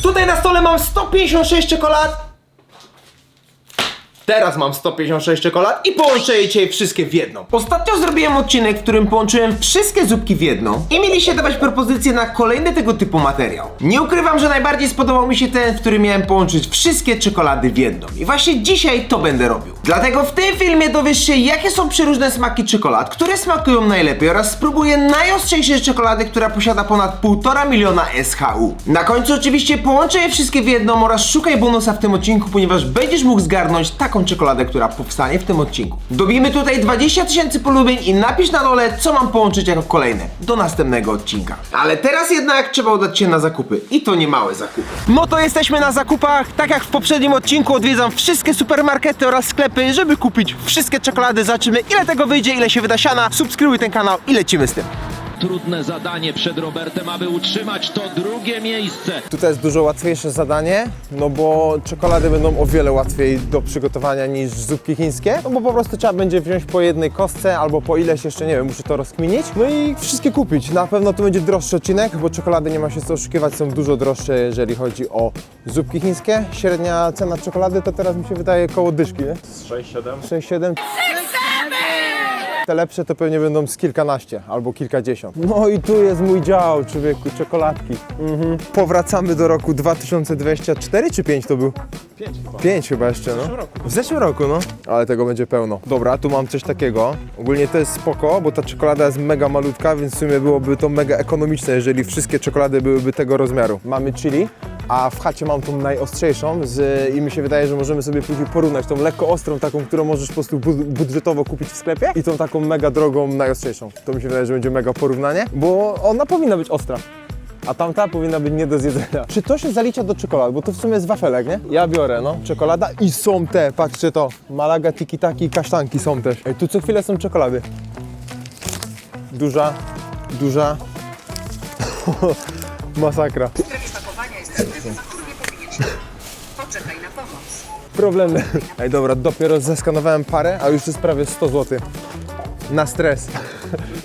Tutaj na stole mam 156 czekolad. Teraz mam 156 czekolad i połączę je dzisiaj wszystkie w jedną. Ostatnio zrobiłem odcinek, w którym połączyłem wszystkie zupki w jedną i mieliście dawać propozycje na kolejny tego typu materiał. Nie ukrywam, że najbardziej spodobał mi się ten, w którym miałem połączyć wszystkie czekolady w jedną. I właśnie dzisiaj to będę robił. Dlatego w tym filmie dowiesz się, jakie są przeróżne smaki czekolad, które smakują najlepiej oraz spróbuję najostrzejszej czekolady, która posiada ponad 1,5 miliona SHU. Na końcu oczywiście połączę je wszystkie w jedną oraz szukaj bonusa w tym odcinku, ponieważ będziesz mógł zgarnąć taką czekoladę, która powstanie w tym odcinku. Dobijmy tutaj 20 000 polubień i napisz na dole, co mam połączyć jako kolejne do następnego odcinka. Ale teraz jednak trzeba udać się na zakupy i to nie małe zakupy. No to jesteśmy na zakupach. Tak jak w poprzednim odcinku odwiedzam wszystkie supermarkety oraz sklepy, żeby kupić wszystkie czekolady. Zobaczymy, ile tego wyjdzie, ile się wyda siana. Subskrybuj ten kanał i lecimy z tym. Trudne zadanie przed Robertem, aby utrzymać to drugie miejsce. Tutaj jest dużo łatwiejsze zadanie, no bo czekolady będą o wiele łatwiej do przygotowania niż zupki chińskie, no bo po prostu trzeba będzie wziąć po jednej kostce albo po ileś jeszcze, nie wiem, muszę to rozkminić, no i wszystkie kupić. Na pewno to będzie droższy odcinek, bo czekolady nie ma się co oszukiwać, są dużo droższe, jeżeli chodzi o zupki chińskie. Średnia cena czekolady to teraz mi się wydaje koło dyszki, nie? 6-7. 6-7. Te lepsze to pewnie będą z kilkanaście albo kilkadziesiąt. No i tu jest mój dział, człowieku, czekoladki. Powracamy do roku 2024 czy 5 to był? 5 chyba. 5 chyba jeszcze, no. W zeszłym roku, no. Ale tego będzie pełno. Dobra, tu mam coś takiego. Ogólnie to jest spoko, bo ta czekolada jest mega malutka, więc w sumie byłoby to mega ekonomiczne, jeżeli wszystkie czekolady byłyby tego rozmiaru. Mamy chili, a w chacie mam tą najostrzejszą i mi się wydaje, że możemy sobie później porównać tą lekko ostrą, taką, którą możesz po prostu budżetowo kupić w sklepie i tą taką mega drogą, najostrzejszą. To mi się wydaje, że będzie mega porównanie, bo ona powinna być ostra. A tamta powinna być nie do zjedzenia. Czy to się zalicza do czekolad? Bo to w sumie jest wafelek, nie? Ja biorę, no. Czekolada i są te, patrzcie to. Malaga, tiki-taki i kasztanki są też. Ej, tu co chwilę są czekolady. Duża. Masakra. W sprawie pakowania jest sklepy, nie powinien. Poczekaj na pomoc. Problemy. Ej, dobra, dopiero zeskanowałem parę, a już jest prawie 100 zł. Na stres.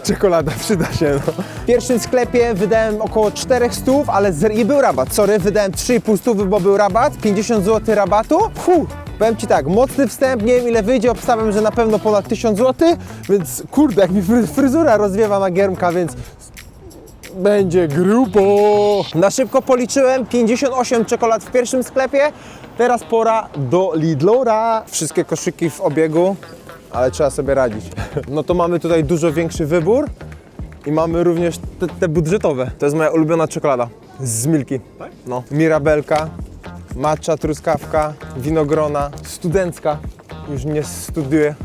Czekolada przyda się, no. W pierwszym sklepie wydałem około 400, ale i był rabat, sorry, wydałem 3,5, bo był rabat, 50 zł rabatu. Powiem Ci tak, mocny wstęp, nie wiem ile wyjdzie, obstawiam, że na pewno ponad 1000 zł, więc kurde, jak mi fryzura rozwiewa na giermka, więc będzie grubo. Na szybko policzyłem 58 czekolad w pierwszym sklepie, teraz pora do Lidlora. Wszystkie koszyki w obiegu, ale trzeba sobie radzić. No to mamy tutaj dużo większy wybór i mamy również te budżetowe. To jest moja ulubiona czekolada z Milki. Tak? No. Mirabelka, matcha, truskawka, winogrona, studencka. Już nie studiuję.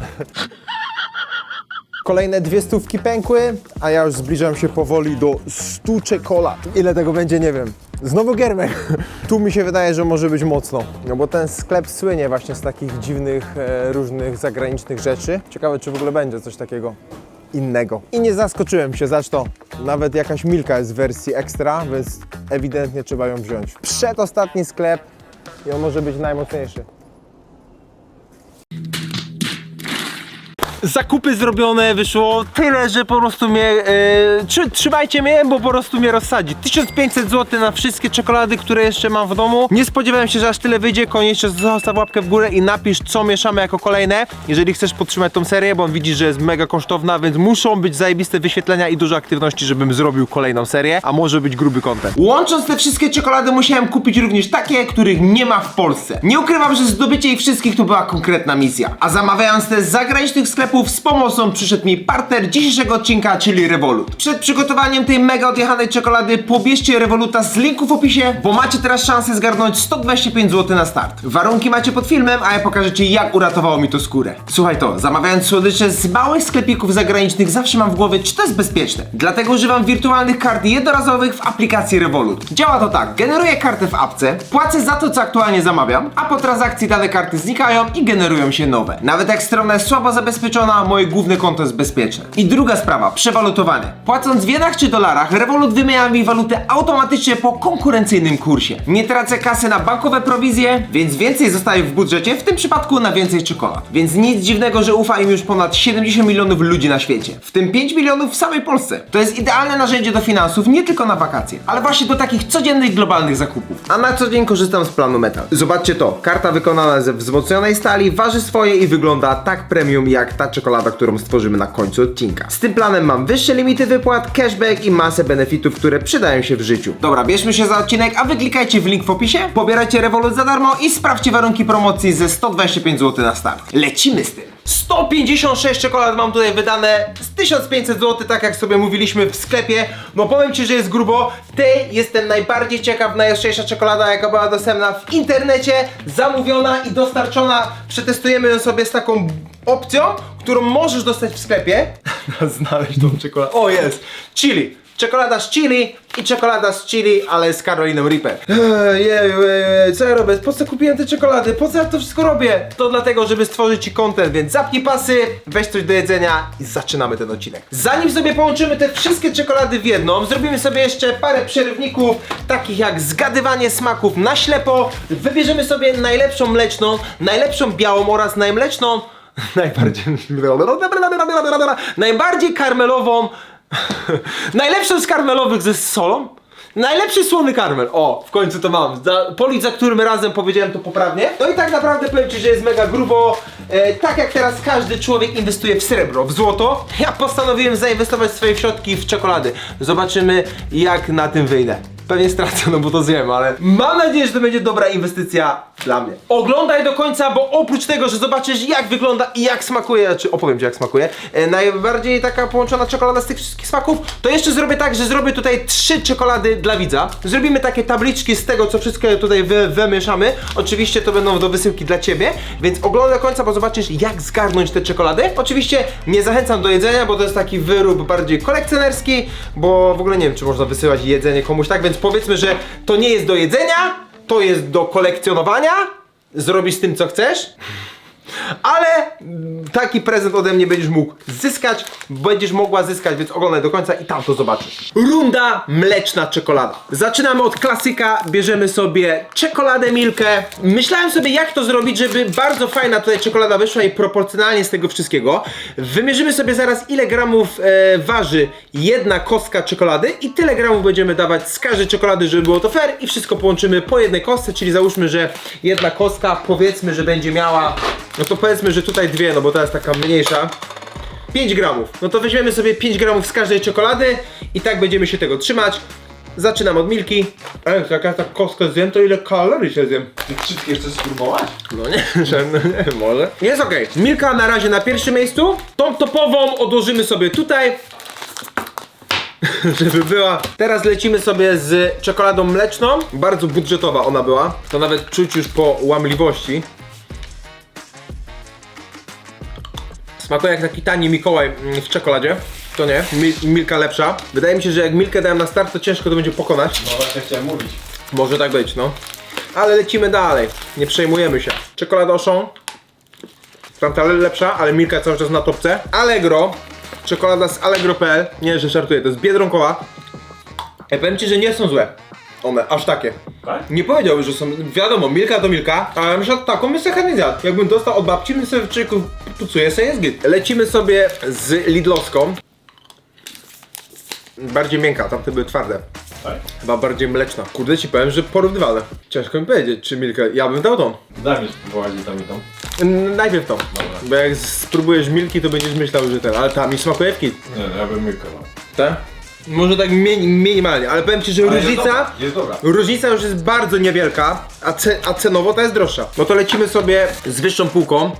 Kolejne 200 pękły, a ja już zbliżam się powoli do 100 czekolad. Ile tego będzie, nie wiem. Znowu giermek. Tu mi się wydaje, że może być mocno. No bo ten sklep słynie właśnie z takich dziwnych, różnych zagranicznych rzeczy. Ciekawe, czy w ogóle będzie coś takiego innego. I nie zaskoczyłem się, zacz to. Nawet jakaś Milka jest w wersji ekstra, więc ewidentnie trzeba ją wziąć. Przedostatni sklep i on może być najmocniejszy. Zakupy zrobione, wyszło tyle, że po prostu mnie, trzymajcie mnie, bo po prostu mnie rozsadzi. 1500 zł na wszystkie czekolady, które jeszcze mam w domu. Nie spodziewałem się, że aż tyle wyjdzie. Koniecznie zostaw łapkę w górę i napisz, co mieszamy jako kolejne, jeżeli chcesz podtrzymać tą serię, bo widzisz, że jest mega kosztowna, więc muszą być zajebiste wyświetlenia i dużo aktywności, żebym zrobił kolejną serię, a może być gruby content. Łącząc te wszystkie czekolady, musiałem kupić również takie, których nie ma w Polsce. Nie ukrywam, że zdobycie ich wszystkich to była konkretna misja, a zamawiając te z zagranicznych sklepów, z pomocą przyszedł mi partner dzisiejszego odcinka, czyli Revolut. Przed przygotowaniem tej mega odjechanej czekolady pobierzcie Revoluta z linku w opisie, bo macie teraz szansę zgarnąć 125 zł na start. Warunki macie pod filmem, a ja pokażę Ci, jak uratowało mi to skórę. Słuchaj to, zamawiając słodycze z małych sklepików zagranicznych zawsze mam w głowie, czy to jest bezpieczne. Dlatego używam wirtualnych kart jednorazowych w aplikacji Revolut. Działa to tak, generuję kartę w apce, płacę za to, co aktualnie zamawiam, a po transakcji dane karty znikają i generują się nowe. Nawet jak strona jest słabo zabezpieczona, zabezpieczona, moje główne konto jest bezpieczne. I druga sprawa, przewalutowanie. Płacąc w jenach czy dolarach, Revolut wymienia mi walutę automatycznie po konkurencyjnym kursie. Nie tracę kasy na bankowe prowizje, więc więcej zostaje w budżecie, w tym przypadku na więcej czekolad. Więc nic dziwnego, że ufa im już ponad 70 milionów ludzi na świecie, w tym 5 milionów w samej Polsce. To jest idealne narzędzie do finansów, nie tylko na wakacje, ale właśnie do takich codziennych, globalnych zakupów. A na co dzień korzystam z planu Metal. Zobaczcie to, karta wykonana ze wzmocnionej stali, waży swoje i wygląda tak premium jak ta czekolada, którą stworzymy na końcu odcinka. Z tym planem mam wyższe limity wypłat, cashback i masę benefitów, które przydają się w życiu. Dobra, bierzmy się za odcinek, a wy klikajcie w link w opisie, pobierajcie Revolut za darmo i sprawdźcie warunki promocji ze 125 zł na start. Lecimy z tym. 156 czekolad mam tutaj wydane z 1500 zł, tak jak sobie mówiliśmy w sklepie. No powiem ci, że jest grubo. Tej jestem najbardziej ciekaw, najostrzejsza czekolada, jaka była dostępna w internecie, zamówiona i dostarczona. Przetestujemy ją sobie z taką opcją, którą możesz dostać w sklepie. Znaleźć tą czekoladę. O, jest! Chili. Czekolada z chili i czekolada z chili, ale z Caroliną Reaper. Co ja robię? Po co kupiłem te czekolady? Po co ja to wszystko robię? To dlatego, żeby stworzyć ci content, więc zapnij pasy, weź coś do jedzenia i zaczynamy ten odcinek. Zanim sobie połączymy te wszystkie czekolady w jedną, zrobimy sobie jeszcze parę przerywników, takich jak zgadywanie smaków na ślepo. Wybierzemy sobie najlepszą mleczną, najlepszą białą oraz najmleczną, najbardziej karmelową, najlepszą z karmelowych ze solą. Najlepszy słony karmel. O, w końcu to mam. Policz za którym razem powiedziałem to poprawnie. No i tak naprawdę powiem ci, że jest mega grubo. Tak jak teraz każdy człowiek inwestuje w srebro, w złoto, ja postanowiłem zainwestować swoje środki w czekolady. Zobaczymy, jak na tym wyjdę. Pewnie stracę, no bo to zjem, ale mam nadzieję, że to będzie dobra inwestycja dla mnie. Oglądaj do końca, bo oprócz tego, że zobaczysz jak wygląda i jak smakuje, czy opowiem ci jak smakuje, najbardziej taka połączona czekolada z tych wszystkich smaków, to jeszcze zrobię tak, że zrobię tutaj 3 czekolady dla widza. Zrobimy takie tabliczki z tego, co wszystko tutaj wymieszamy. Oczywiście to będą do wysyłki dla ciebie, więc oglądaj do końca, bo zobaczysz jak zgarnąć te czekolady. Oczywiście nie zachęcam do jedzenia, bo to jest taki wyrób bardziej kolekcjonerski, bo w ogóle nie wiem, czy można wysyłać jedzenie komuś tak, więc powiedzmy, że to nie jest do jedzenia, to jest do kolekcjonowania. Zrobisz z tym co chcesz. Ale taki prezent ode mnie będziesz mógł zyskać, będziesz mogła zyskać, więc oglądaj do końca i tam to zobaczysz. Runda mleczna czekolada. Zaczynamy od klasyka, bierzemy sobie czekoladę Milkę. Myślałem sobie jak to zrobić, żeby bardzo fajna tutaj czekolada wyszła i proporcjonalnie z tego wszystkiego. Wymierzymy sobie zaraz ile gramów waży jedna kostka czekolady i tyle gramów będziemy dawać z każdej czekolady, żeby było to fair i wszystko połączymy po jednej kostce, czyli załóżmy, że jedna kostka powiedzmy, że będzie miała, no to powiedzmy, że tutaj dwie, no bo ta jest taka mniejsza. 5 gramów. No to weźmiemy sobie 5 gramów z każdej czekolady i tak będziemy się tego trzymać. Zaczynam od Milki. Jak ja tak kostkę zjem, to ile kalorii się zjem? Ty wszystkie chcesz spróbować? No nie, że no nie, może. Jest okej. Milka na razie na pierwszym miejscu. Tą topową odłożymy sobie tutaj. Żeby była. Teraz lecimy sobie z czekoladą mleczną. Bardzo budżetowa ona była. To nawet czuć już po łamliwości. Smakuje jak taki tani Mikołaj w czekoladzie. To nie, Milka lepsza. Wydaje mi się, że jak Milkę dałem na start, to ciężko to będzie pokonać. No właśnie chciałem mówić. Może tak być, no. Ale lecimy dalej. Nie przejmujemy się. Czekolada Auchan. Tamta lepsza, ale Milka cały czas na topce. Allegro. Czekolada z Allegro.pl. Nie, że żartuję, to jest biedronkowa. Powiem ci, że nie są złe. One, aż takie. Tak? Nie powiedziałbym, że są, wiadomo, Milka to Milka, ale na przykład taką bym sobie chętnie zjadł. Jakbym dostał od babci, bym sobie w czyjku pucuję sobie jest git. Lecimy sobie z Lidlowską. Bardziej miękka, tamte były twarde. Tak? Chyba bardziej mleczna. Kurde ci powiem, że porównywalne. Ciężko mi powiedzieć, czy Milkę. Ja bym dał tą. Daj mi spróbować tam i tą. Najpierw tą. Dobra. Bo jak spróbujesz Milki, to będziesz myślał, że ten. Ale ta mi smakuje w kit. Nie, ja bym Milkę dał. Tak? Może tak minimalnie, ale powiem ci, że Ale różnica. jest dobra. Różnica już jest bardzo niewielka, a cenowo ta jest droższa. No to lecimy sobie z wyższą półką.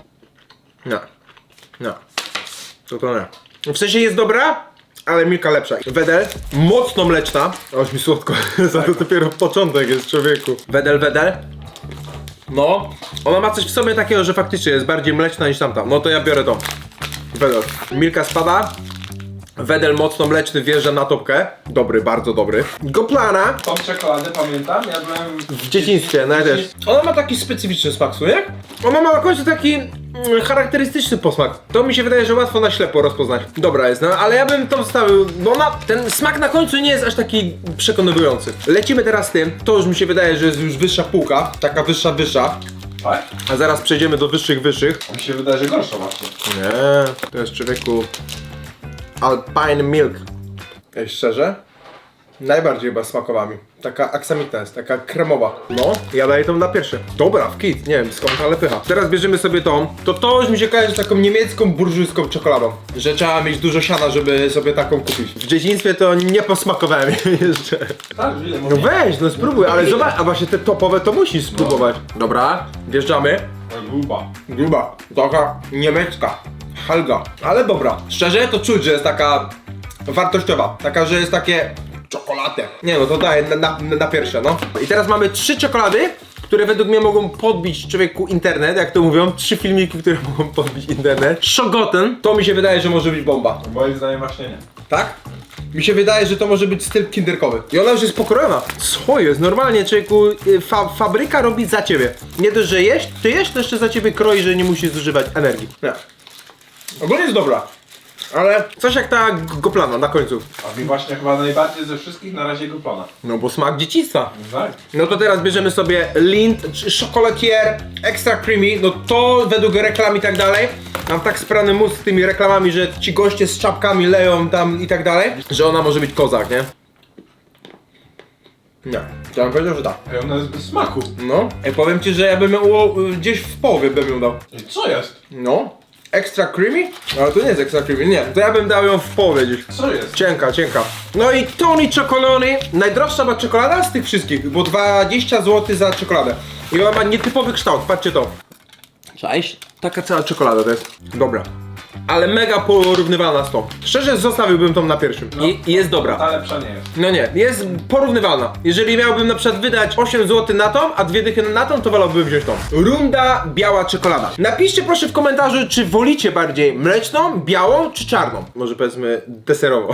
No. No. To nie. W sensie jest dobra, ale Milka lepsza. Wedel, mocno mleczna. Oż mi słodko, za to dopiero początek jest, człowieku. Wedel. No, ona ma coś w sobie takiego, że faktycznie jest bardziej mleczna niż tamta. No to ja biorę tą. Wedel. Milka spada. Wedel mocno mleczny wjeżdża na topkę. Dobry, bardzo dobry. Goplana Tą czekoladę pamiętam, ja byłem w dzieciństwie, no ja też. Ona ma taki specyficzny smak, nie? Ona ma na końcu taki charakterystyczny posmak. To mi się wydaje, że łatwo na ślepo rozpoznać. Dobra jest, no ale ja bym to wstawił, bo ona, ten smak na końcu nie jest aż taki przekonujący. Lecimy teraz tym, to już mi się wydaje, że jest już wyższa półka, taka wyższa. tak? A zaraz przejdziemy do wyższych. Mi się wydaje, że gorsza właśnie. Nie, to jest człowieku Alpine Milk. Ej, szczerze? Najbardziej chyba smakowa mi. Taka aksamitna jest, taka kremowa. No, ja daję tą na pierwsze. Dobra, w kit, nie wiem skąd, ale pycha. Teraz bierzemy sobie tą. To już mi się kojarzy z taką niemiecką, burżujską czekoladą. Że trzeba mieć dużo siana, żeby sobie taką kupić. W dzieciństwie to nie posmakowałem jeszcze. Tak, ile No weź, no spróbuj, ale zobacz, a właśnie te topowe to musisz spróbować. Dobra, wjeżdżamy. Gruba, taka niemiecka. Helga, ale dobra. Szczerze to czuć, że jest taka wartościowa. Taka, że jest takie czekoladę. Nie no, to daję na pierwsze, no. I teraz mamy 3 czekolady, które według mnie mogą podbić człowieku internet, jak to mówią. 3 filmiki, które mogą podbić internet. Shogoten, to mi się wydaje, że może być bomba. Moim zdaniem właśnie nie. Tak? Mi się wydaje, że to może być styl kinderkowy. I ona już jest pokrojona. Co jest? Normalnie, człowieku, fabryka robi za ciebie. Nie dość, że jeść, ty jesz, to jeszcze za ciebie kroi, że nie musisz zużywać energii. Nie. Ogólnie jest dobra. Ale coś jak ta goplana na końcu. A mi właśnie chyba najbardziej ze wszystkich na razie Goplana. No bo smak dzieciństwa. Tak? No to teraz bierzemy sobie Lindt, chocolatier, extra creamy. No to według reklam i tak dalej. Mam tak sprany mózg z tymi reklamami, że ci goście z czapkami leją tam i tak dalej, że ona może być kozak, nie? Nie, ja bym powiedział, że tak. I ona jest bez smaku. No, powiem ci, że ja bym ją gdzieś w połowie bym ją dał. I co jest? No, extra creamy? Ale to nie jest extra creamy, nie. To ja bym dał ją w połowie gdzieś. Co jest? Cienka. No i Tony Chocolony, najdroższa ma czekolada z tych wszystkich, bo 20 zł za czekoladę. I ona ma nietypowy kształt, patrzcie to. Cześć? Taka cała czekolada to jest. Dobra. Ale mega porównywalna z tą. Szczerze zostawiłbym tą na pierwszym. I jest dobra. Ta lepsza nie jest. No nie, jest porównywalna. Jeżeli miałbym na przykład wydać 8 zł na tą, a 2 dychy na tą, to wolałbym wziąć tą. Runda biała czekolada. Napiszcie proszę w komentarzu, czy wolicie bardziej mleczną, białą, czy czarną. Może powiedzmy deserową.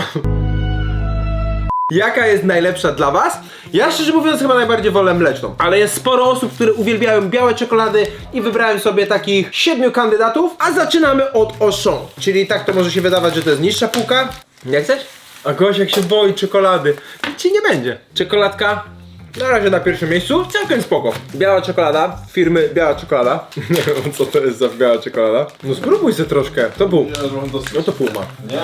Jaka jest najlepsza dla was? Ja szczerze mówiąc chyba najbardziej wolę mleczną. Ale jest sporo osób, które uwielbiają białe czekolady i wybrałem sobie takich 7 kandydatów. A zaczynamy od Auchan. Czyli tak to może się wydawać, że to jest niższa półka. Nie chcesz? A gość jak się boi czekolady, to ci nie będzie. Czekoladka na razie na pierwszym miejscu, całkiem spoko. Biała czekolada, firmy Biała Czekolada. Nie wiem co to jest za biała czekolada. No spróbuj sobie troszkę, to pół. Ja już mam dosyć. No to pół ma. Nie.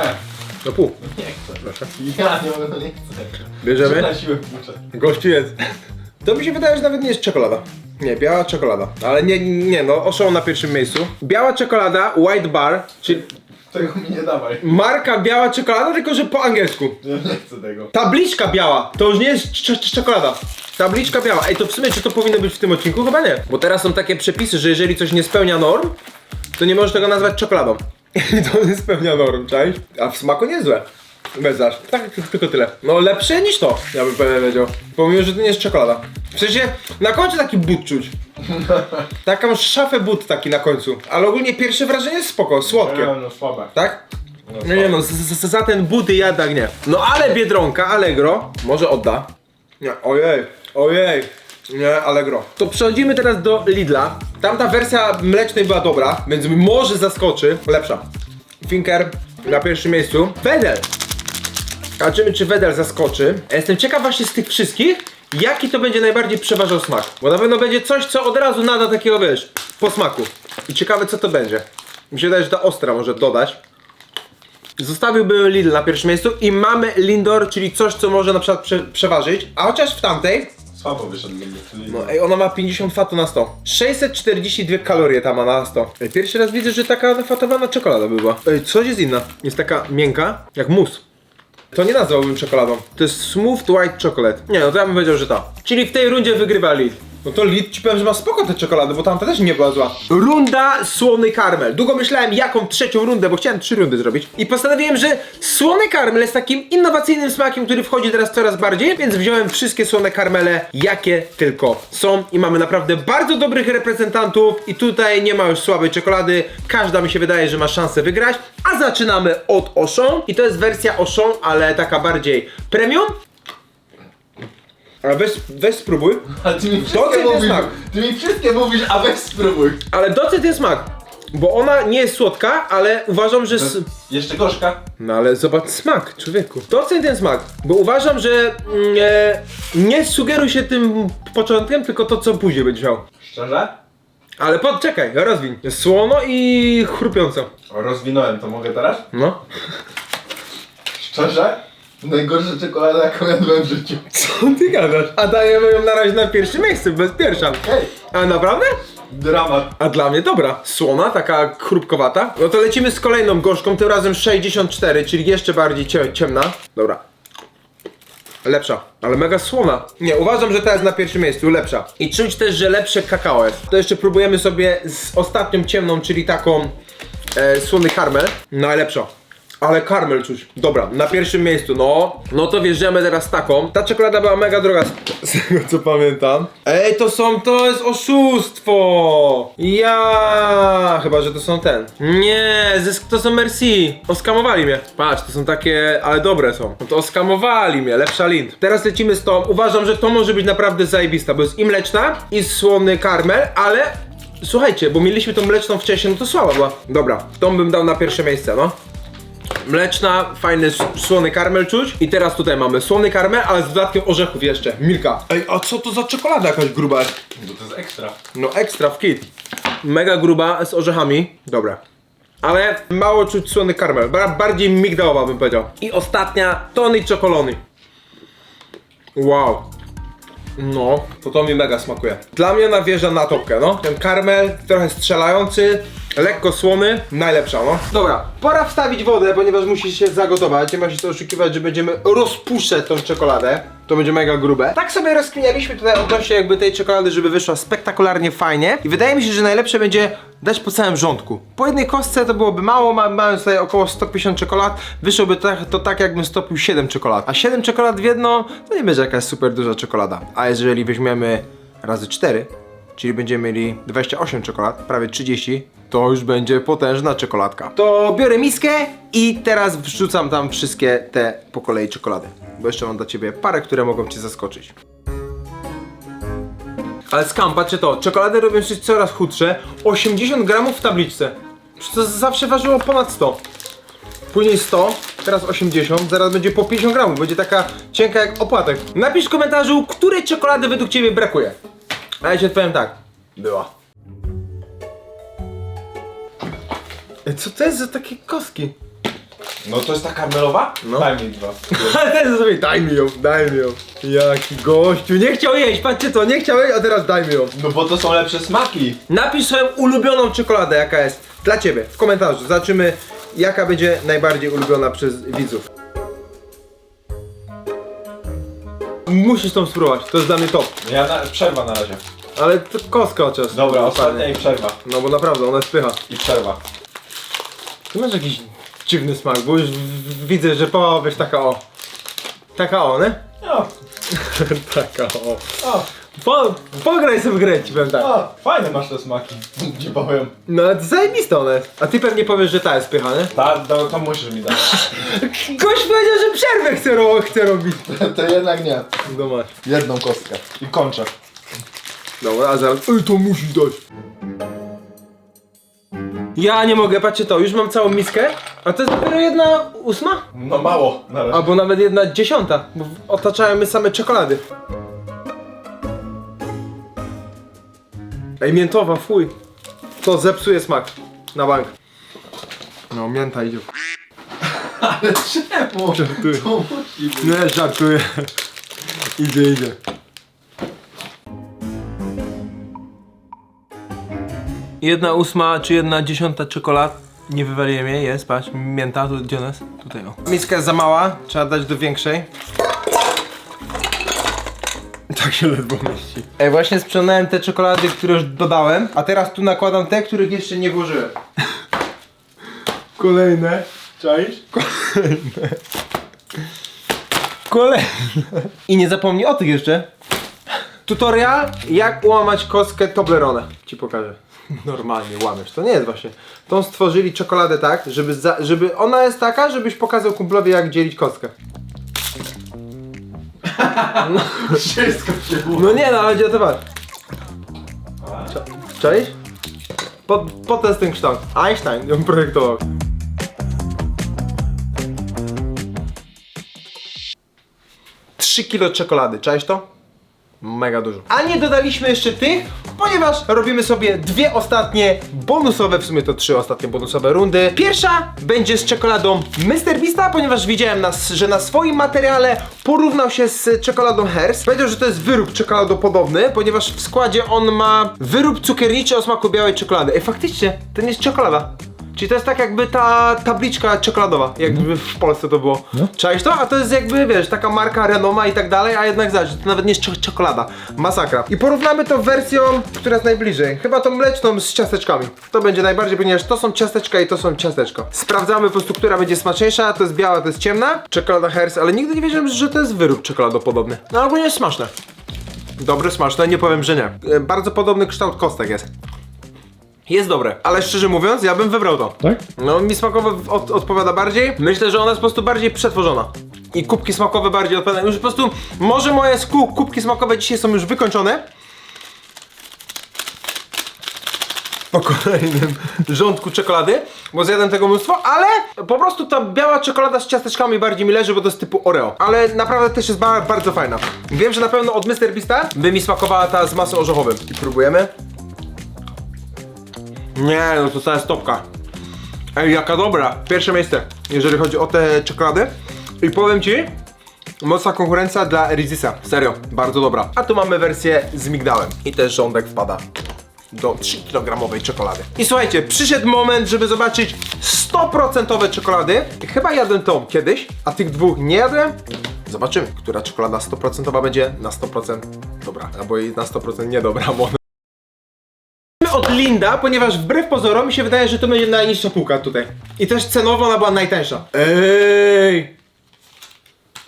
No pół. Nie chcę. Proszę. Ja nie mogę, to nie chcę. Bierzemy? Na siłę włóczę. Gościu jest. To mi się wydaje, że nawet nie jest czekolada. Nie, biała czekolada. Ale nie, no Auchan na pierwszym miejscu. Biała czekolada, white bar, czyli Tego mi nie dawaj. marka biała czekolada, tylko że po angielsku. Ja nie chcę tego. Tabliczka biała, to już nie jest czekolada. Tabliczka biała. Ej, to w sumie czy to powinno być w tym odcinku? Chyba nie. Bo teraz są takie przepisy, że jeżeli coś nie spełnia norm, to nie możesz tego nazwać czekoladą. I to nie spełnia norm, czaisz? A w smaku niezłe. Bez aż. Tak, tylko tyle. No lepsze niż to, ja bym powiedział. Pomimo, że to nie jest czekolada. W sensie, na końcu taki but czuć. Taką szafę but taki na końcu. Ale ogólnie pierwsze wrażenie jest spoko, słodkie. No słabe. Tak? No nie no, za ten buty jednak nie. No ale Biedronka, Allegro, może odda. Nie, ojej. Nie, Allegro. To przechodzimy teraz do Lidla. Tamta wersja mlecznej była dobra, więc może zaskoczy. Lepsza. Finker na pierwszym miejscu. Wedel. Zobaczymy, czy Wedel zaskoczy. Ja jestem ciekaw właśnie z tych wszystkich, jaki to będzie najbardziej przeważał smak. Bo na pewno będzie coś, co od razu nada takiego, wiesz, posmaku. I ciekawe, co to będzie. Mi się wydaje, że ta ostra może dodać. Zostawiłbym Lidl na pierwszym miejscu i mamy Lindor, czyli coś, co może na przykład przeważyć. A chociaż w tamtej, Słabo wyszedł mnie. no ej, ona ma 50 fatu na 100. 642 kalorie ta ma na 100. Ej, pierwszy raz widzę, że taka nafatowana czekolada by była. Ej, coś jest inna. Jest taka miękka, jak mus. To nie nazwałbym czekoladą. To jest Smooth White Chocolate. Nie, no to ja bym powiedział, że ta. Czyli w tej rundzie wygrywa Lidl. No to Lid ci powiem, że ma spoko te czekolady, bo tamta też nie była zła. Runda słony karmel. Długo myślałem jaką trzecią rundę, bo chciałem 3 rundy zrobić. I postanowiłem, że słony karmel jest takim innowacyjnym smakiem, który wchodzi teraz coraz bardziej, więc wziąłem wszystkie słone karmele, jakie tylko są. I mamy naprawdę bardzo dobrych reprezentantów i tutaj nie ma już słabej czekolady. Każda mi się wydaje, że ma szansę wygrać. A zaczynamy od Auchan i to jest wersja Auchan, ale taka bardziej premium. Ale weź spróbuj. A ty mi Doceń wszystkie ten mówisz, smak. ty mi wszystkie mówisz, a weź spróbuj. Ale doceń ten smak, bo ona nie jest słodka, ale uważam, że... Jeszcze gorzka. No ale zobacz smak, człowieku. Doceń ten smak, bo uważam, że nie sugeruj się tym początkiem, tylko to, co później będziesz miał. Szczerze? Ale czekaj, rozwiń. Jest słono i chrupiąco. O, rozwinąłem, to mogę teraz? No. Szczerze? Najgorsza czekolada, jaką jadłem w życiu. Co ty gadasz? A dajemy ją na razie na pierwsze miejsce, bez pierwsza. Hej, A naprawdę? dramat. A dla mnie dobra. Słona, taka chrupkowata. No to lecimy z kolejną gorzką, tym razem 64, czyli jeszcze bardziej ciemna. Dobra. Lepsza, ale mega słona. Nie, uważam, że ta jest na pierwszym miejscu, lepsza. I czuć też, że lepsze kakao jest. To jeszcze próbujemy sobie z ostatnią ciemną, czyli taką słony karmel. Najlepsza. Ale karmel czuć. Dobra, na pierwszym miejscu, no to wjeżdżamy teraz taką. Ta czekolada była mega droga, z tego co pamiętam. Ej, to jest oszustwo. Chyba, że to są Nie, to są Merci. Oskamowali mnie. Patrz, to są takie, ale dobre są. No to oskamowali mnie, lepsza Lind. Teraz lecimy z tą. Uważam, że to może być naprawdę zajebista, bo jest i mleczna, i słony karmel, ale... Słuchajcie, bo mieliśmy tą mleczną wcześniej, no to słaba była. Dobra, tą bym dał na pierwsze miejsce, no. Mleczna, fajny, słony karmel czuć. I teraz tutaj mamy słony karmel, ale z dodatkiem orzechów jeszcze. Milka. Ej, a co to za czekolada jakaś gruba jest? No to jest ekstra. No ekstra w kit. Mega gruba, z orzechami. Dobra. Ale mało czuć słony karmel. Bardziej migdałowa bym powiedział. I ostatnia, Tony Chocolony. Wow. No, to mi mega smakuje. Dla mnie ona wjeżdża na topkę, no. Ten karmel, trochę strzelający, lekko słony, najlepsza, no. Dobra, pora wstawić wodę, ponieważ musi się zagotować. Nie ma się co oszukiwać, że będziemy rozpuszczać tą czekoladę. To będzie mega grube. Tak sobie rozkminialiśmy tutaj odnośnie jakby tej czekolady, żeby wyszła spektakularnie fajnie. I wydaje mi się, że najlepsze będzie dać po całym rządku. Po jednej kostce to byłoby mało, mamy tutaj około 150 czekolad. Wyszłoby to tak jakbym stopił 7 czekolad. A 7 czekolad w jedno, to nie będzie jakaś super duża czekolada. A jeżeli weźmiemy razy 4, czyli będziemy mieli 28 czekolad, prawie 30, to już będzie potężna czekoladka. To biorę miskę i teraz wrzucam tam wszystkie te po kolei czekolady. Bo jeszcze mam dla ciebie parę, które mogą cię zaskoczyć. Ale skam, patrzcie to, czekolady robią się coraz chudsze. 80 gramów w tabliczce. Przecież to zawsze ważyło ponad 100. Później 100, teraz 80, zaraz będzie po 50 gramów. Będzie taka cienka jak opłatek. Napisz w komentarzu, której czekolady według ciebie brakuje. A ja ci odpowiem tak. Była. Co to jest za takie kostki? No to jest ta karmelowa? No. Daj mi dwa. Ale ten sobie, daj mi ją. Jaki gościu, nie chciał jeść, patrzcie to, nie chciał jeść, a teraz daj mi ją. No bo to są lepsze smaki. Napisz swoją ulubioną czekoladę, jaka jest dla ciebie, w komentarzu. Zobaczymy, jaka będzie najbardziej ulubiona przez widzów. Musisz tą spróbować, to jest dla mnie top. Przerwa na razie. Ale to kostka chociaż. Dobra, No, ostatnia i przerwa. No bo naprawdę, ona spycha. I przerwa. Ty masz jakiś dziwny smak, bo już widzę, że połowa taka o. Taka o, nie? No, Taka o. o, Pograj sobie w grę, ci powiem tak. o, fajne masz te smaki. Nie powiem. No ale zajebista ona jest. A ty pewnie powiesz, że ta jest pycha, nie? To musisz mi dać. Gość powiedział, że przerwę chce robić. To jednak nie. No masz. Jedną kostkę. I kończę. Dobra, a zaraz. Ej, to musi dać. Ja nie mogę, patrzcie to, już mam całą miskę, a to jest dopiero 1/8? No mało na razie. Albo nawet 1/10, bo otaczają my same czekolady. Ej, miętowa, fuj. To zepsuje smak. Na bank. No, mięta idzie. Ale czemu? Żartuję. To musi być. Nie, żartuję. Idzie. Jedna 8 czy 1/10 czekolad. Nie wywaliłem jej, jest, patrz, mięta, tu gdzie ona jest? Tutaj o. Miska jest za mała, trzeba dać do większej. To tak się ledwo mieści. Ej, właśnie sprzątnąłem te czekolady, które już dodałem, a teraz tu nakładam te, których jeszcze nie włożyłem. Kolejne. Czaisz? Kolejne. I nie zapomnij o tych jeszcze. Tutorial, jak ułamać kostkę Toblerone. Ci pokażę. Normalnie łamiesz. To nie jest właśnie. Tą stworzyli czekoladę tak, żeby ona jest taka, żebyś pokazał kumplowi, jak dzielić kostkę. Wszystko się było. No nie, no ale gdzie to masz? Cześć? Po test ten kształt. Einstein ją projektował. Trzy kilo czekolady, czaisz to? Mega dużo. A nie dodaliśmy jeszcze tych, ponieważ robimy sobie dwie ostatnie bonusowe, w sumie to trzy ostatnie bonusowe rundy. Pierwsza będzie z czekoladą MrBeasta, ponieważ widziałem, że na swoim materiale porównał się z czekoladą Hershey. Powiedział, że to jest wyrób czekoladopodobny, ponieważ w składzie on ma wyrób cukierniczy o smaku białej czekolady. Ej, faktycznie, to nie jest czekolada. Czyli to jest tak jakby ta tabliczka czekoladowa, jakby w Polsce to było. Czaisz to? A to jest jakby, wiesz, taka marka Renoma i tak dalej, a jednak zobacz, to nawet nie jest czekolada. Masakra. I porównamy to wersją, która jest najbliżej. Chyba tą mleczną z ciasteczkami. To będzie najbardziej, ponieważ to są ciasteczka i to są ciasteczka. Sprawdzamy po prostu, która będzie smaczniejsza. To jest biała, to jest ciemna. Czekolada Hershey, ale nigdy nie wiedziałem, że to jest wyrób czekoladopodobny. No albo nie jest smaczne. Dobre, smaczne, nie powiem, że nie. Bardzo podobny kształt kostek jest. Jest dobre, ale szczerze mówiąc, ja bym wybrał to. Tak? No, mi smakowo odpowiada bardziej. Myślę, że ona jest po prostu bardziej przetworzona. I kubki smakowe bardziej odpowiadają. Już po prostu, może moje kubki smakowe dzisiaj są już wykończone. Po kolejnym rządku czekolady, bo zjadłem tego mnóstwo, ale po prostu ta biała czekolada z ciasteczkami bardziej mi leży, bo to jest typu Oreo. Ale naprawdę też jest bardzo fajna. Wiem, że na pewno od MrBeasta by mi smakowała ta z masą orzechowym. I próbujemy. Nie, no to jest topka. Ej, jaka dobra. Pierwsze miejsce, jeżeli chodzi o te czekolady. I powiem ci, mocna konkurencja dla Reese'sa. Serio, bardzo dobra. A tu mamy wersję z migdałem. I też rządek wpada do 3-kilogramowej czekolady. I słuchajcie, przyszedł moment, żeby zobaczyć 100% czekolady. Chyba jadłem tą kiedyś, a tych dwóch nie jadłem. Zobaczymy, która czekolada 100% będzie na 100% dobra, albo na 100% niedobra, bo od Linda, ponieważ wbrew pozorom mi się wydaje, że to będzie najniższa półka tutaj. I też cenowo ona była najtańsza. Ej!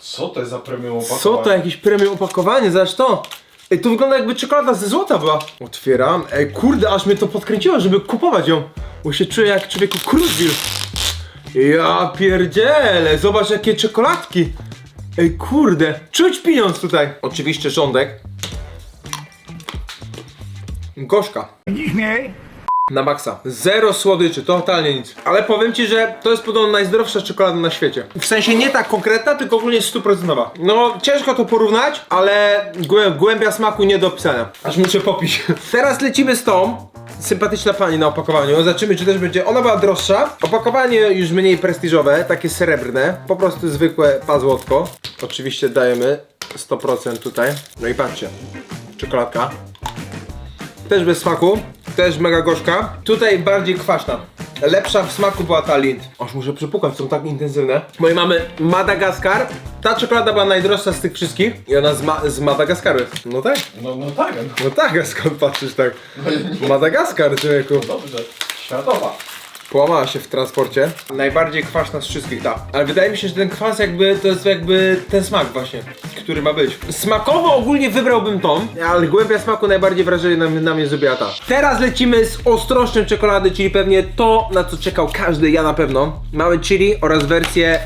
Co to jest za premium opakowanie? Co to, jakieś premium opakowanie? Zobacz to! Ej, to wygląda jakby czekolada ze złota była. Otwieram. Ej, kurde, aż mnie to podkręciło, żeby kupować ją. Bo się czuję jak człowieku Cruiseville. Ja pierdzielę, zobacz jakie czekoladki. Ej, kurde, czuć pieniądz tutaj. Oczywiście rządek. Gorzka. Na maksa. Zero słodyczy, totalnie nic. Ale powiem ci, że to jest podobno najzdrowsza czekolada na świecie. W sensie nie tak konkretna, tylko ogólnie 100%. No ciężko to porównać, ale głębia smaku nie do opisania. Aż muszę popić. Teraz lecimy z tą. Sympatyczna pani na opakowaniu. Zobaczymy, czy też będzie. Ona była droższa. Opakowanie już mniej prestiżowe, takie srebrne. Po prostu zwykłe pazłotko. Oczywiście dajemy 100% tutaj. No i patrzcie. Czekoladka. Też bez smaku, też mega gorzka. Tutaj bardziej kwaśna. Lepsza w smaku była ta Lind. Aż muszę przypukać, są tak intensywne. No i mamy Madagaskar. Ta czekolada była najdroższa z tych wszystkich. I ona z Madagaskaru jest. No tak. No tak, No tak, a skąd patrzysz tak? Madagaskar, człowieku. dobrze. Światowa. Połamała się w transporcie. Najbardziej kwaśna z wszystkich, ta. Ale wydaje mi się, że ten kwas jakby, to jest jakby ten smak właśnie, który ma być. Smakowo ogólnie wybrałbym tą, ale głębia smaku najbardziej wrażenie na mnie zrobiła ta. Teraz lecimy z ostrością czekolady, czyli pewnie to, na co czekał każdy, ja na pewno. Mamy chili oraz wersję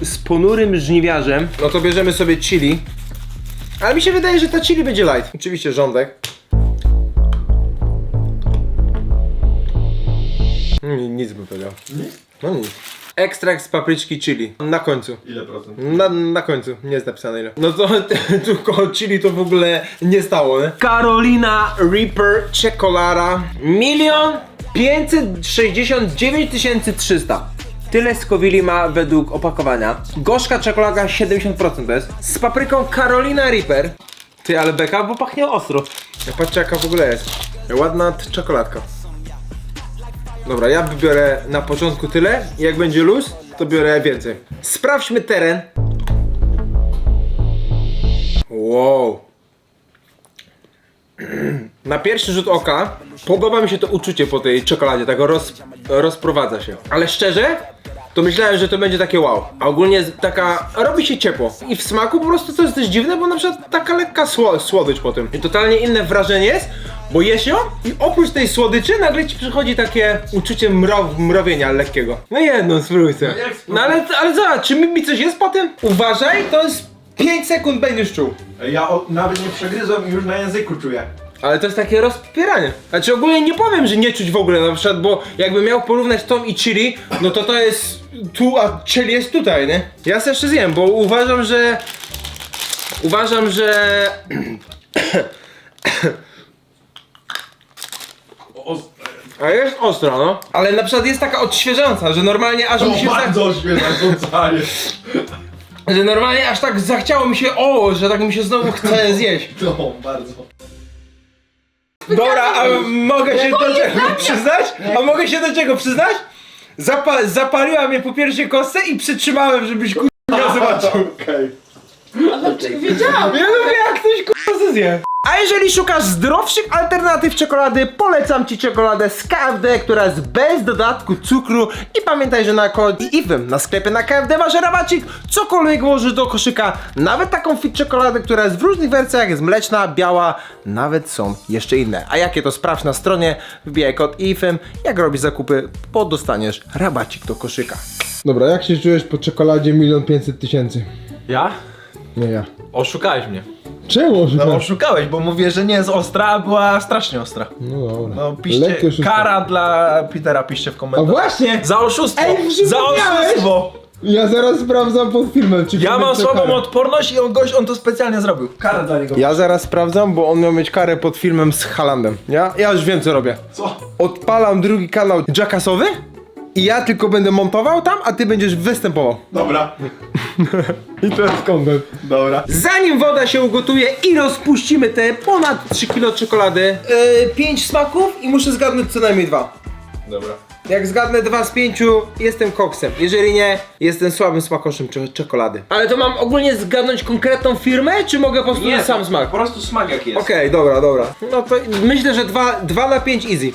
z ponurym żniwiarzem. No to bierzemy sobie chili. Ale mi się wydaje, że ta chili będzie light. Oczywiście rządek. Nic bym powiedział. Nic? No nic. Ekstrakt z papryczki chili. Na końcu. Ile procent? Na końcu. Nie jest napisane ile. No to tu koło chili to w ogóle nie stało, nie? Carolina Reaper Czekolada. 1 569 300. Tyle skowili ma według opakowania. Gorzka czekolada 70% to jest. Z papryką Carolina Reaper. Ty, ale beka, bo pachnie ostro. Ja patrzcie jaka w ogóle jest. Ładna czekoladka. Dobra, ja wybiorę na początku tyle i jak będzie luz, to biorę więcej. Sprawdźmy teren. Wow. Na pierwszy rzut oka podoba mi się to uczucie po tej czekoladzie, tak rozprowadza się. Ale szczerze, to myślałem, że to będzie takie wow. A ogólnie taka, robi się ciepło. I w smaku po prostu to jest też dziwne, bo na przykład taka lekka słodycz po tym. I totalnie inne wrażenie jest, bo jesz ją i oprócz tej słodyczy nagle ci przychodzi takie uczucie mrowienia lekkiego. No jedno, spróbuj sobie. No ale zobacz, czy mi coś jest po tym? Uważaj, to jest 5 sekund będziesz czuł. Ja nawet nie przegryzłem i już na języku czuję. Ale to jest takie rozpieranie. Znaczy ogólnie nie powiem, że nie czuć w ogóle na przykład, bo jakbym miał porównać Tom i chili, no to jest tu, a chili jest tutaj, nie? Ja sobie jeszcze zjem, bo uważam, że... A jest ostra, no. Ale na przykład jest taka odświeżająca, że normalnie aż mi się... Bardzo oświecająca. Że normalnie aż tak zachciało mi się, że tak mi się znowu chce zjeść. No, bardzo. Dobra, a mogę się do czego przyznać? A mogę się do czego przyznać? Zapaliła mnie po pierwszej kostce i przytrzymałem, żebyś nie zobaczył. Okej. Ja lubię jak ktoś zje. A jeżeli szukasz zdrowszych alternatyw czekolady, polecam ci czekoladę z KFD, która jest bez dodatku cukru. I pamiętaj, że na kod IFM na sklepie na KFD masz rabacik, cokolwiek włożysz do koszyka. Nawet taką fit czekoladę, która jest w różnych wersjach, jest mleczna, biała, nawet są jeszcze inne. A jakie to sprawdź na stronie, wbijaj kod IFM, jak robisz zakupy, dostaniesz rabacik do koszyka. Dobra, jak się czujesz po czekoladzie 1 500 000? Ja? Nie ja. Oszukałeś mnie. Czemu? No oszukałeś, bo mówię, że nie jest ostra, a była strasznie ostra. No dobra. No piszcie, Lekkie oszustwo. kara dla Petera, piszcie w A komentarzach. właśnie! Za oszustwo! Ej, za przypomniałeś! oszustwo! Ja zaraz sprawdzam pod filmem, czy Ja mam słabą odporność i on to specjalnie zrobił. Karę dla niego. Ja zaraz sprawdzam, bo on miał mieć karę pod filmem z Haalandem. Ja już wiem co robię. Co? Odpalam drugi kanał Jackassowy i ja tylko będę montował tam, a ty będziesz występował. Dobra. I to jest content. Dobra. Zanim woda się ugotuje i rozpuścimy te ponad 3 kg czekolady, 5 smaków i muszę zgadnąć co najmniej 2. Dobra. Jak zgadnę 2 z 5, jestem koksem. Jeżeli nie, jestem słabym smakoszem czekolady. Ale to mam ogólnie zgadnąć konkretną firmę, czy mogę po prostu sam smak? Po prostu smak jaki jest. Okej, dobra. No to myślę, że 2 na 5 easy.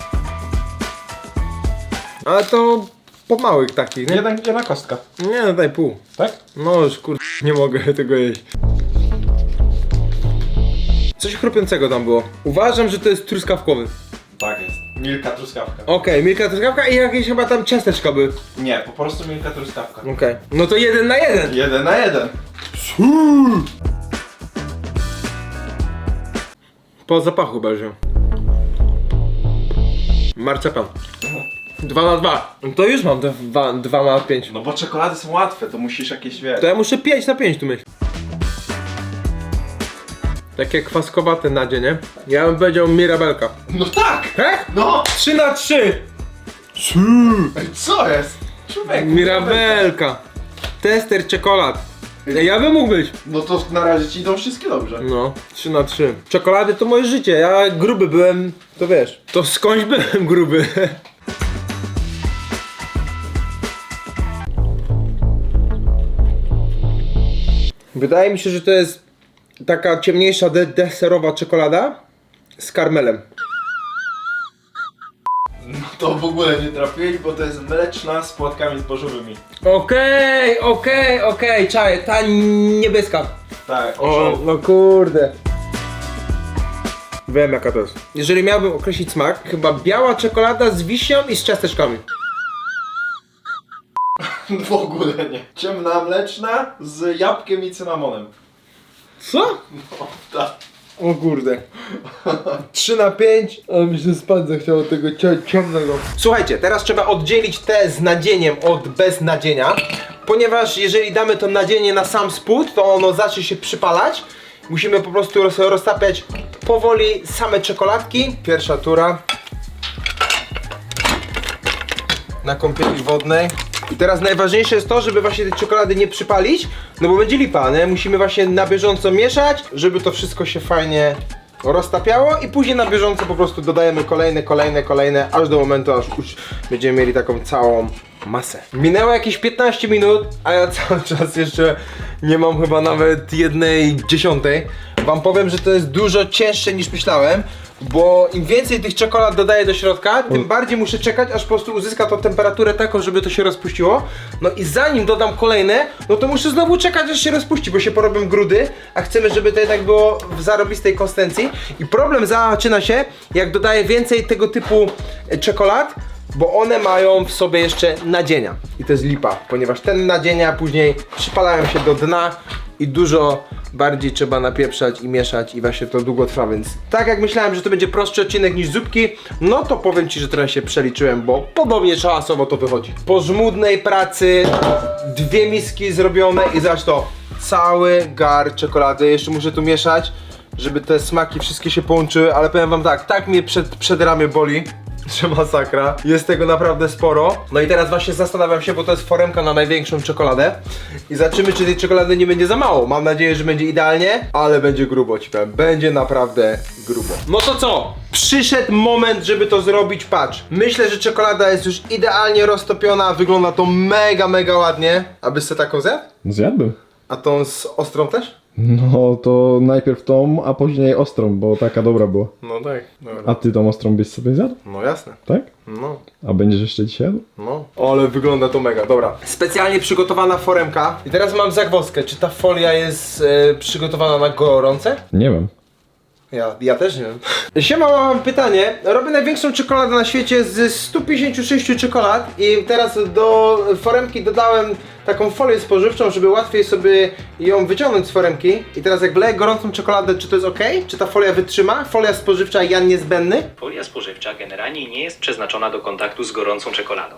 Ale to po małych takich, nie? Jedna kostka. Nie, no daj pół. Tak? No już nie mogę tego jeść. Coś chrupiącego tam było. Uważam, że to jest truskawkowy. Tak jest. Milka truskawka. Okej, milka truskawka i jakieś chyba tam ciasteczka były. Nie, po prostu milka truskawka. Okej. No to 1 na 1. 1 na 1. Po zapachu będzie. Marcepan. 2 na 2. No to już mam 2 na 5. No bo czekolady są łatwe, to musisz jakieś wiesz. To ja muszę 5 na 5 tu mieć. Takie kwaskowate nadzie, nie? Ja bym powiedział Mirabelka. No tak! Tak? No! 3 na 3. Ej, co jest? Człowiek. Mirabelka. Tester czekolad. Ja bym mógł być. No to na razie ci idą wszystkie dobrze. No, 3 na 3. Czekolady to moje życie. Ja gruby byłem, to wiesz. To skądś byłem gruby. Wydaje mi się, że to jest taka ciemniejsza deserowa czekolada z karmelem. No to w ogóle nie trafiłeś, bo to jest mleczna z płatkami zbożowymi. Okej, czaję, ta niebieska. Tak, O, no kurde. Wiem jaka to jest. Jeżeli miałbym określić smak, chyba biała czekolada z wiśnią i z ciasteczkami. w ogóle nie. Ciemna mleczna z jabłkiem i cynamonem. Co? No, tak. O kurde. 3 na 5, ale mi się spać zachciało tego ciemnego. Słuchajcie, teraz trzeba oddzielić te z nadzieniem od bez nadzienia, ponieważ jeżeli damy to nadzienie na sam spód, to ono zacznie się przypalać. Musimy po prostu roztapiać powoli same czekoladki. Pierwsza tura na kąpieli wodnej. I teraz najważniejsze jest to, żeby właśnie tej czekolady nie przypalić, no bo będzie lipa, nie? Musimy właśnie na bieżąco mieszać, żeby to wszystko się fajnie roztapiało i później na bieżąco po prostu dodajemy kolejne, aż do momentu, aż już będziemy mieli taką całą masę. Minęło jakieś 15 minut, a ja cały czas jeszcze nie mam chyba nawet 1/10. wam powiem, że to jest dużo cięższe niż myślałem, bo im więcej tych czekolad dodaję do środka, tym bardziej muszę czekać, aż po prostu uzyska to temperaturę taką, żeby to się rozpuściło. No i zanim dodam kolejne, no to muszę znowu czekać, aż się rozpuści, bo się porobią grudy, a chcemy, żeby to jednak było w zarobistej konsystencji. I problem zaczyna się, jak dodaję więcej tego typu czekolad, bo one mają w sobie jeszcze nadzienia. I to jest lipa, ponieważ te nadzienia później przypalają się do dna i dużo bardziej trzeba napieprzać i mieszać i właśnie to długo trwa, więc tak jak myślałem, że to będzie prostszy odcinek niż zupki, no to powiem ci, że teraz się przeliczyłem, bo podobnie czasowo to wychodzi. Po żmudnej pracy 2 miski zrobione i zaś to cały gar czekolady, jeszcze muszę tu mieszać, żeby te smaki wszystkie się połączyły, ale powiem wam tak mnie przedramię boli, że masakra. Jest tego naprawdę sporo. No i teraz właśnie zastanawiam się, bo to jest foremka na największą czekoladę. I zobaczymy, czy tej czekolady nie będzie za mało. Mam nadzieję, że będzie idealnie, ale będzie grubo, ci powiem. Będzie naprawdę grubo. No to co? Przyszedł moment, żeby to zrobić. Patrz. Myślę, że czekolada jest już idealnie roztopiona. Wygląda to mega, mega ładnie. Abyś sobie taką zjadł? Zjadłbym. A tą z ostrą też? No to najpierw tą, a później ostrą, bo taka dobra była. No tak. Dobra. A ty tą ostrą byś sobie zjadł? No jasne. Tak? No. A będziesz jeszcze dzisiaj jadł? No, ale wygląda to mega, dobra. Specjalnie przygotowana foremka. I teraz mam zagwozdkę, czy ta folia jest przygotowana na gorące? Nie wiem. Ja też nie wiem. Siema, mam pytanie. Robię największą czekoladę na świecie z 156 czekolad i teraz do foremki dodałem taką folię spożywczą, żeby łatwiej sobie ją wyciągnąć z foremki. I teraz jak wleję gorącą czekoladę, czy to jest ok? Czy ta folia wytrzyma? Folia spożywcza Jan niezbędny? Folia spożywcza generalnie nie jest przeznaczona do kontaktu z gorącą czekoladą.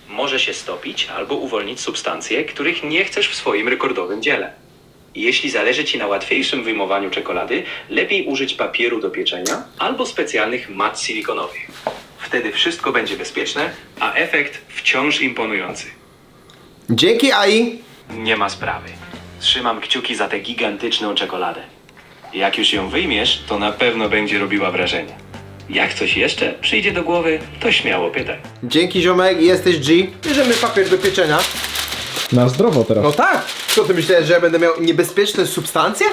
Może się stopić albo uwolnić substancje, których nie chcesz w swoim rekordowym dziele. Jeśli zależy Ci na łatwiejszym wyjmowaniu czekolady, lepiej użyć papieru do pieczenia albo specjalnych mat silikonowych. Wtedy wszystko będzie bezpieczne, a efekt wciąż imponujący. Dzięki, AI. Nie ma sprawy. Trzymam kciuki za tę gigantyczną czekoladę. Jak już ją wyjmiesz, to na pewno będzie robiła wrażenie. Jak coś jeszcze przyjdzie do głowy, to śmiało pytaj. Dzięki, ziomek, jesteś G. Bierzemy papier do pieczenia. Na zdrowo teraz. No tak! Co ty myślałeś, że ja będę miał niebezpieczne substancje?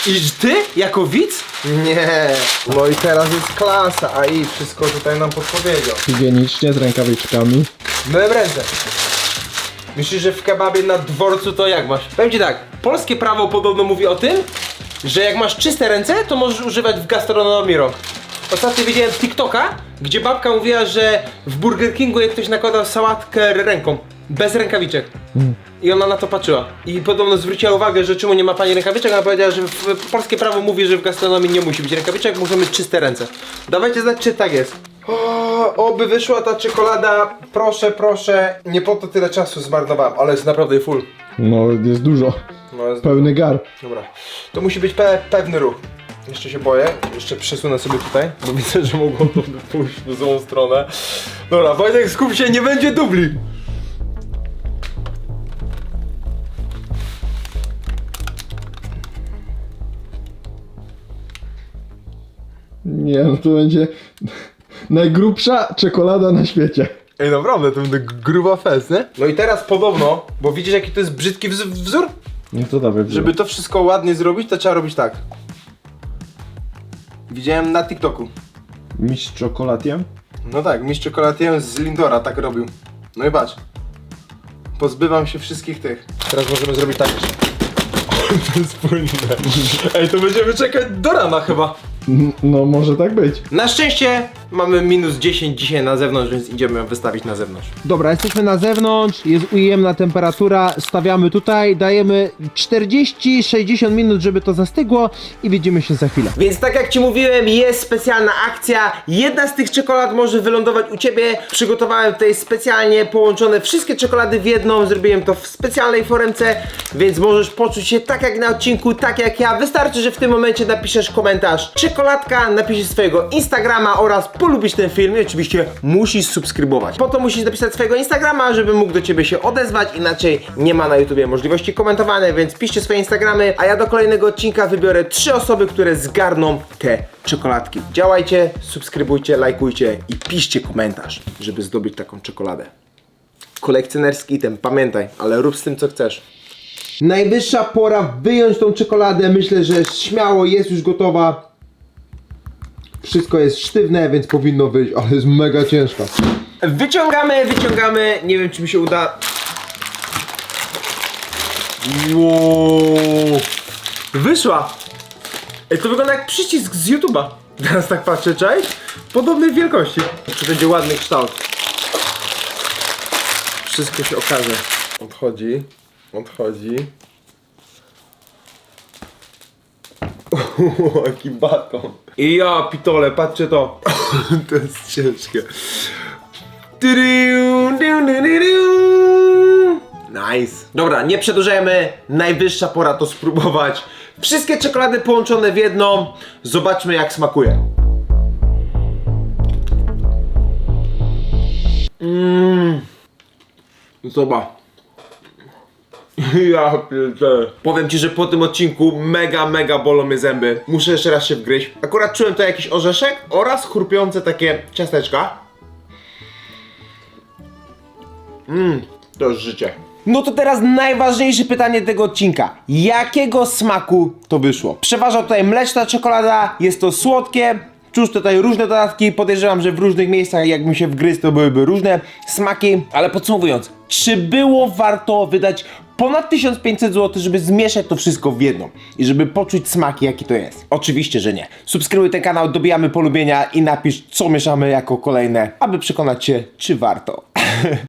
I ty? Jako widz? Nie. No i teraz jest klasa, a i wszystko tutaj nam podpowiedział. Higienicznie, z rękawiczkami. Myłem ręce. Myślisz, że w kebabie na dworcu to jak masz? Powiem ci tak, polskie prawo podobno mówi o tym, że jak masz czyste ręce, to możesz używać w gastronomii rąk. Ostatnio widziałem TikToka, gdzie babka mówiła, że w Burger Kingu jak ktoś nakładał sałatkę ręką, bez rękawiczek. I ona na to patrzyła. I podobno zwróciła uwagę, że czemu nie ma pani rękawiczek, ona powiedziała, że polskie prawo mówi, że w gastronomii nie musi być rękawiczek, muszą mieć czyste ręce. Dawajcie znać, czy tak jest. Oby wyszła ta czekolada, proszę, proszę. Nie po to tyle czasu zmarnowałem, ale jest naprawdę full. No jest dużo. No jest... Pełny gar. Dobra, to musi być pewny ruch. Jeszcze się boję, jeszcze przesunę sobie tutaj, bo widzę, że mogło to pójść w złą stronę. Dobra, Wojtek, skup się, nie będzie dubli. Nie, no to będzie najgrubsza czekolada na świecie. Ej, naprawdę, to będzie gruba fest, nie? No i teraz podobno, bo widzisz jaki to jest brzydki wzór? No to dawaj. Żeby to wszystko ładnie zrobić, to trzeba robić tak. Widziałem na TikToku. Mistrz czekoladiem? No tak, mistrz czekoladier z Lindora tak robił. No i patrz. Pozbywam się wszystkich tych. Teraz możemy zrobić tak jeszcze. To jest płynne. Ej, to będziemy czekać do rana chyba. No może tak być. Na szczęście mamy minus 10 dzisiaj na zewnątrz, więc idziemy ją wystawić na zewnątrz. Dobra, jesteśmy na zewnątrz, jest ujemna temperatura, stawiamy tutaj, dajemy 40-60 minut, żeby to zastygło i widzimy się za chwilę. Więc tak jak ci mówiłem, jest specjalna akcja. Jedna z tych czekolad może wylądować u ciebie. Przygotowałem tutaj specjalnie połączone wszystkie czekolady w jedną, zrobiłem to w specjalnej foremce, więc możesz poczuć się tak jak na odcinku, tak jak ja. Wystarczy, że w tym momencie napiszesz komentarz czekoladka, napiszesz swojego Instagrama oraz polubisz ten film i oczywiście musisz subskrybować. Po to musisz napisać swojego Instagrama, żeby mógł do ciebie się odezwać, inaczej nie ma na YouTubie możliwości komentowania, więc piszcie swoje Instagramy, a ja do kolejnego odcinka wybiorę 3 osoby, które zgarną te czekoladki. Działajcie, subskrybujcie, lajkujcie i piszcie komentarz, żeby zdobyć taką czekoladę. Kolekcjonerski item, pamiętaj, ale rób z tym co chcesz. Najwyższa pora wyjąć tą czekoladę. Myślę, że śmiało jest już gotowa. Wszystko jest sztywne, więc powinno wyjść, ale jest mega ciężka. Wyciągamy. Nie wiem, czy mi się uda. Wow. Wyszła. To wygląda jak przycisk z YouTube'a. Teraz tak patrzę, cześć? Podobnej wielkości. Czy będzie ładny kształt? Wszystko się okaże. Odchodzi. Jaki baton. I ja pitole, patrzcie to. To jest ciężkie. Nice. Dobra, nie przedłużajmy. Najwyższa pora to spróbować. Wszystkie czekolady połączone w jedną. Zobaczmy, jak smakuje. Zobacz. Ja pierdolę. Powiem ci, że po tym odcinku mega bolą mnie zęby. Muszę jeszcze raz się wgryźć. Akurat czułem to jakiś orzeszek oraz chrupiące takie ciasteczka. To jest życie. No to teraz najważniejsze pytanie tego odcinka. Jakiego smaku to wyszło? Przeważa tutaj mleczna czekolada, jest to słodkie. Czuć tutaj różne dodatki, podejrzewam, że w różnych miejscach jakbym się wgryzł, to byłyby różne smaki. Ale podsumowując, czy było warto wydać ponad 1500 zł, żeby zmieszać to wszystko w jedno i żeby poczuć smaki, jaki to jest? Oczywiście, że nie. Subskrybuj ten kanał, dobijamy polubienia i napisz, co mieszamy jako kolejne, aby przekonać się, czy warto.